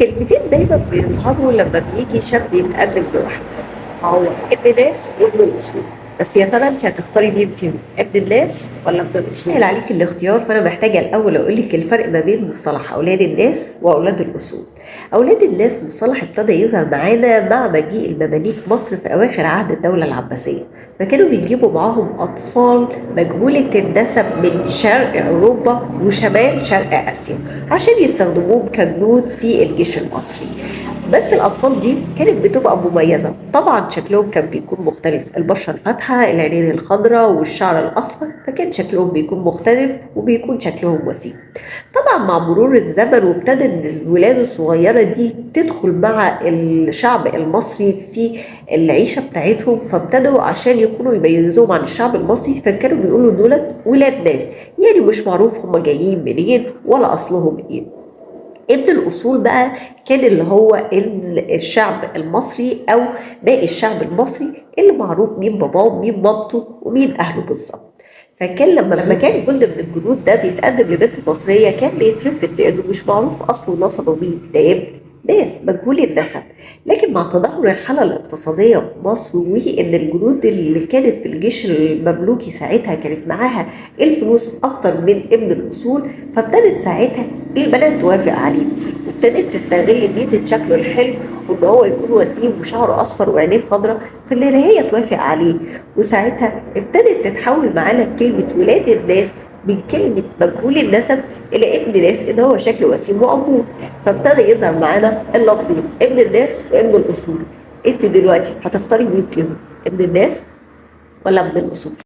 كلمتين دايما بيظهروا لما بيجي شاب يتقدم لواحدة، هو ابن ناس وابن الأصول. بس يا ترى انت هتختاري مين فيهم، ابن الناس ولا ابن الأصول؟ سهل عليك الاختيار، فأنا محتاجة الأول أقول لك الفرق ما بين مصطلح أولاد الناس وأولاد الأصول. أولاد الناس مصطلح ابتدى يظهر معانا مع مجيء المماليك مصر في أواخر عهد الدولة العباسية، فكانوا بيجيبوا معاهم أطفال مجهولة النسب من شرق أوروبا وشمال شرق آسيا عشان يستخدموهم كجنود في الجيش المصري. بس الأطفال دي كانت بتبقى مميزة، طبعا شكلهم كان بيكون مختلف، البشرة الفاتحة، العينين الخضراء والشعر الأصفر، فكان شكلهم بيكون مختلف وبيكون شكلهم وسيم. طبعا مع مرور الزمن وابتدى ان الولاد الصغيرة دي تدخل مع الشعب المصري في العيشة بتاعتهم، فابتدوا عشان يكونوا يميزوهم عن الشعب المصري فكانوا بيقولوا دول ولاد ناس، يعني مش معروف هم جايين منين ولا أصلهم ايه. ابن الأصول بقى كان اللي هو الشعب المصري أو باقي الشعب المصري اللي معروف مين باباه ومين مامته ومين أهله بالظبط. فكان لما كان جند من الجنود ده بيتقدم لبنت مصرية كان بيترفض لأنه مش معروف أصله نسبه مين، ده ابن ناس مجهول النسب. لكن مع تدهور الحالة الاقتصادية في مصر وإن الجنود اللي كانت في الجيش المملوكي ساعتها كانت معاها الفلوس أكتر من ابن الأصول، فابتدت ساعتها البنات توافق عليه وابتدت تستغل ميزة شكله الحلو وإن هو يكون وسيم وشعره أصفر وعينيه خضراء في اللي هي توافق عليه. وساعتها ابتدت تتحول معانا كلمة ولاد الناس من كلمة مجهول النسب إلى ابن ناس إن هو شكله وسيم وأمور، فابتدى يظهر معانا اللفظين ابن الناس وابن الأصول. أنت دلوقتي هتختاري مين فيهم، ابن الناس ولا ابن الأصول؟